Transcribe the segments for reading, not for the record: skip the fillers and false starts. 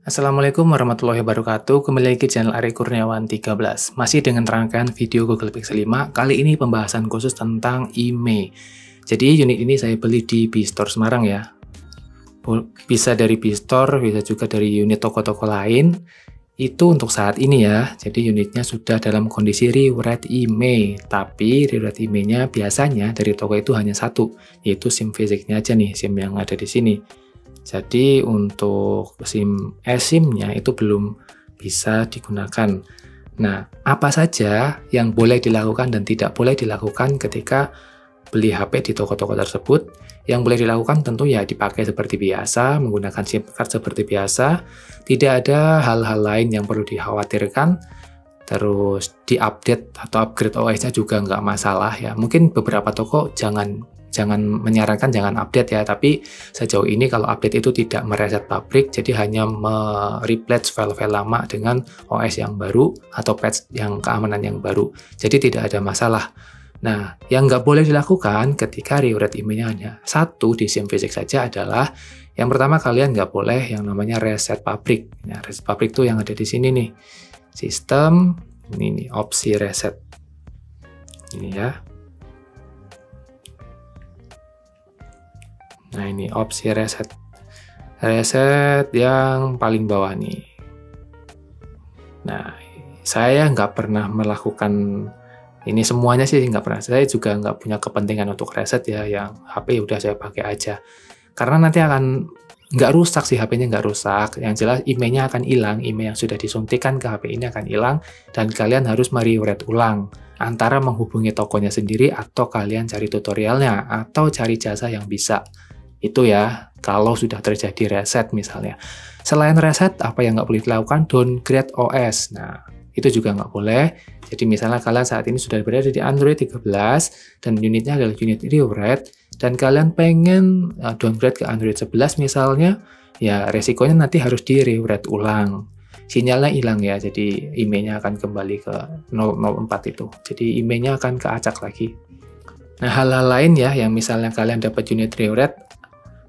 Assalamualaikum warahmatullahi wabarakatuh. Kembali lagi di channel Ari Kurniawan 13. Masih dengan rangkaian video Google Pixel 5. Kali ini pembahasan khusus tentang IMEI. Jadi unit ini saya beli di B-Store Semarang ya. Bisa dari B-Store, bisa juga dari unit toko-toko lain. Itu untuk saat ini ya. Jadi unitnya sudah dalam kondisi rewrite IMEI. Tapi rewrite IMEI-nya biasanya dari toko itu hanya satu, yaitu SIM fisiknya aja nih, SIM yang ada di sini. Jadi untuk SIM eSIM-nya itu belum bisa digunakan. Nah, apa saja yang boleh dilakukan dan tidak boleh dilakukan ketika beli HP di toko-toko tersebut? Yang boleh dilakukan tentu ya dipakai seperti biasa, menggunakan SIM card seperti biasa. Tidak ada hal-hal lain yang perlu dikhawatirkan. Terus diupdate atau upgrade OS-nya juga nggak masalah ya. Mungkin beberapa toko jangan menyarankan jangan update ya, tapi sejauh ini kalau update itu tidak mereset pabrik, jadi hanya mereplace file-file lama dengan OS yang baru atau patch yang keamanan yang baru, jadi tidak ada masalah. Nah, yang nggak boleh dilakukan ketika rewrite IMEI-nya hanya satu di SIM fisik saja adalah yang pertama, kalian nggak boleh yang namanya reset pabrik. Nah, reset pabrik tuh yang ada di sini nih, sistem ini nih, opsi reset ini ya. Nah, ini opsi reset yang paling bawah nih. Nah, saya nggak pernah melakukan ini semuanya sih, nggak pernah. Saya juga nggak punya kepentingan untuk reset ya, yang HP udah saya pakai aja. Karena nanti akan nggak rusak sih, HP-nya nggak rusak. Yang jelas IMEI-nya akan hilang, IMEI yang sudah disuntikan ke HP ini akan hilang, dan kalian harus merewrite ulang. Antara menghubungi tokonya sendiri, atau kalian cari tutorialnya, atau cari jasa yang bisa. Itu ya, kalau sudah terjadi reset misalnya. Selain reset, apa yang nggak boleh dilakukan? Downgrade OS. Nah, itu juga nggak boleh. Jadi misalnya kalian saat ini sudah berada di Android 13, dan unitnya adalah unit rewrite, dan kalian pengen downgrade ke Android 11 misalnya, ya resikonya nanti harus di-rewrite ulang. Sinyalnya hilang ya, jadi IMEI-nya akan kembali ke 004 itu. Jadi IMEI-nya akan keacak lagi. Nah, hal-hal lain ya, yang misalnya kalian dapat unit rewrite,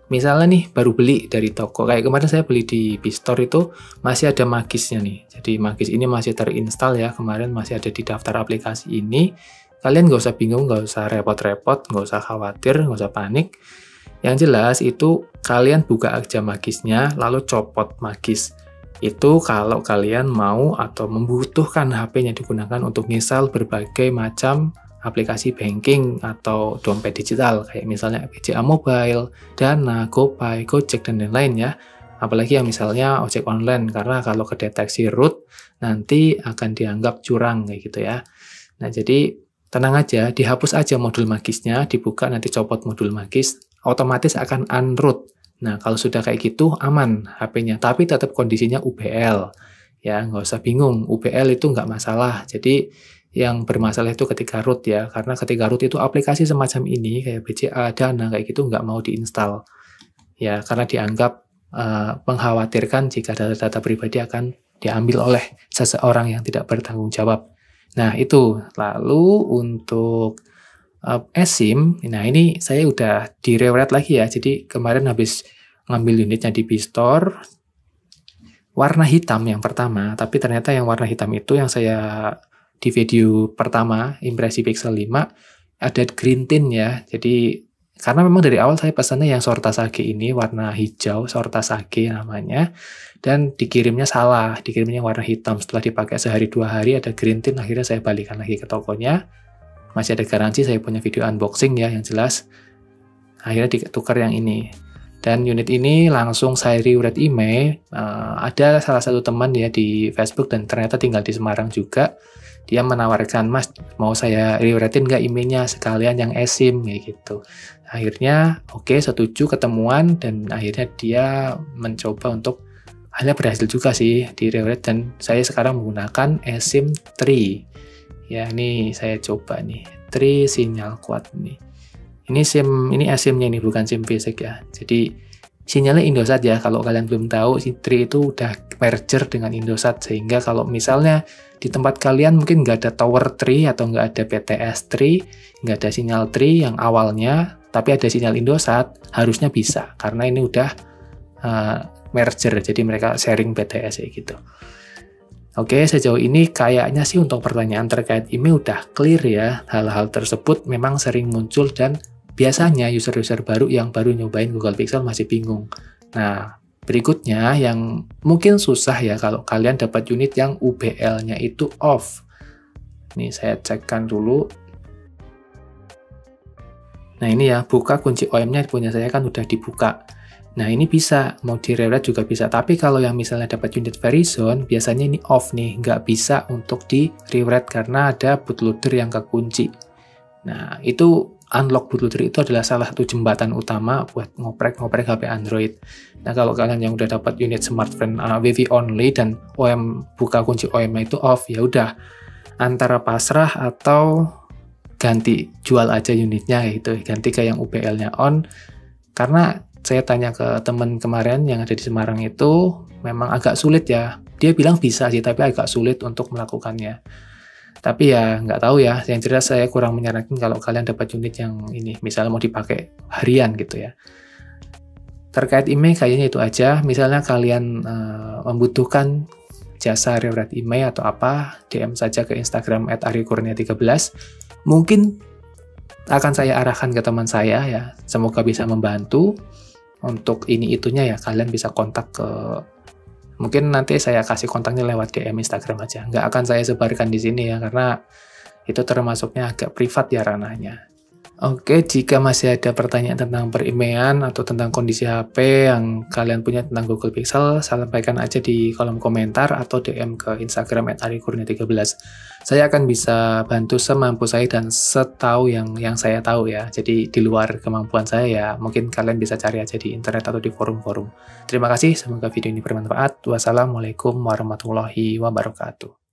misalnya nih baru beli dari toko, kayak kemarin saya beli di B-Store itu masih ada Magisnya nih. Jadi Magis ini masih terinstall ya, kemarin masih ada di daftar aplikasi ini. Kalian nggak usah bingung, nggak usah repot-repot, nggak usah khawatir, nggak usah panik. Yang jelas itu kalian buka aja Magisnya, lalu copot Magis. Itu kalau kalian mau atau membutuhkan HP-nya digunakan untuk misal berbagai macam aplikasi banking atau dompet digital, kayak misalnya BCA Mobile, Dana, GoPay, Gojek, dan lain-lain ya. Apalagi yang misalnya ojek online, karena kalau kedeteksi root, nanti akan dianggap curang, kayak gitu ya. Nah, jadi tenang aja, dihapus aja modul Magisnya, dibuka nanti copot modul Magis, otomatis akan unroot. Nah, kalau sudah kayak gitu, aman HP-nya, tapi tetap kondisinya UBL. Ya, nggak usah bingung, UBL itu nggak masalah. Jadi, yang bermasalah itu ketika root ya, karena ketika root itu aplikasi semacam ini kayak BCA, Dana kayak gitu nggak mau diinstal ya, karena dianggap mengkhawatirkan jika data-data pribadi akan diambil oleh seseorang yang tidak bertanggung jawab. Nah, itu. Lalu untuk eSIM, nah ini saya udah di-rewrite lagi ya, jadi kemarin habis ngambil unitnya di B-Store warna hitam yang pertama, tapi ternyata yang warna hitam itu yang saya di video pertama, impresi Pixel 5, ada green tint ya. Jadi, karena memang dari awal saya pesannya yang Sortasage ini, warna hijau, Sortasage namanya, dan dikirimnya salah, dikirimnya warna hitam. Setelah dipakai sehari 2 hari, ada green tint, akhirnya saya balikan lagi ke tokonya. Masih ada garansi, saya punya video unboxing ya, yang jelas. Akhirnya ditukar yang ini. Dan unit ini langsung saya rewrite IMEI. Ada salah satu teman ya di Facebook, dan ternyata tinggal di Semarang juga. Dia menawarkan, "Mas, mau saya rewrite-in nggak IMEI-nya sekalian yang eSIM," kayak gitu. Akhirnya, oke, setuju, ketemuan, dan akhirnya dia mencoba untuk, akhirnya berhasil juga sih di rewrite, dan saya sekarang menggunakan eSIM 3. Ya, ini saya coba nih, 3 sinyal kuat nih. Ini eSIM-nya ini, bukan SIM fisik ya. Jadi, sinyalnya Indosat ya, kalau kalian belum tahu, SIM 3 itu udah merger dengan Indosat, sehingga kalau misalnya di tempat kalian mungkin nggak ada tower 3 atau nggak ada PTS 3, nggak ada sinyal 3 yang awalnya, tapi ada sinyal Indosat, harusnya bisa, karena ini udah merger, jadi mereka sharing BTS ya gitu. Oke, sejauh ini kayaknya sih untuk pertanyaan terkait email udah clear ya. Hal-hal tersebut memang sering muncul dan biasanya user-user baru yang baru nyobain Google Pixel masih bingung. Nah, berikutnya yang mungkin susah ya kalau kalian dapat unit yang UBL-nya itu off. Nih saya cekkan dulu. Nah ini ya, buka kunci OM-nya punya saya kan udah dibuka. Nah ini bisa, mau di-rewrite juga bisa. Tapi kalau yang misalnya dapat unit Verizon, biasanya ini off nih, nggak bisa untuk di-rewrite karena ada bootloader yang kekunci. Nah itu unlock bootloader itu adalah salah satu jembatan utama buat ngoprek-ngoprek HP Android. Nah kalau kalian yang udah dapat unit smartphone Wi-Fi only dan OM buka kunci OM-nya itu off, ya udah antara pasrah atau ganti jual aja unitnya gitu, ganti ke yang UBL-nya on. Karena saya tanya ke teman kemarin yang ada di Semarang itu, memang agak sulit ya. Dia bilang bisa sih, tapi agak sulit untuk melakukannya. Tapi ya nggak tahu ya, yang jelas saya kurang menyarankan kalau kalian dapat unit yang ini, misalnya mau dipakai harian gitu ya. Terkait email kayaknya itu aja, misalnya kalian membutuhkan jasa rewrite email atau apa, DM saja ke Instagram @aryakurnia13. Mungkin akan saya arahkan ke teman saya ya, semoga bisa membantu. Untuk ini itunya ya kalian bisa kontak ke, mungkin nanti saya kasih kontaknya lewat DM Instagram aja, nggak akan saya sebarkan di sini ya karena itu termasuknya agak privat ya ranahnya. Oke, jika masih ada pertanyaan tentang per-email atau tentang kondisi HP yang kalian punya tentang Google Pixel, sampaikan aja di kolom komentar atau DM ke Instagram @aryakurnia13. Saya akan bisa bantu semampu saya dan setahu yang saya tahu ya. Jadi di luar kemampuan saya ya, mungkin kalian bisa cari aja di internet atau di forum-forum. Terima kasih, semoga video ini bermanfaat. Wassalamualaikum warahmatullahi wabarakatuh.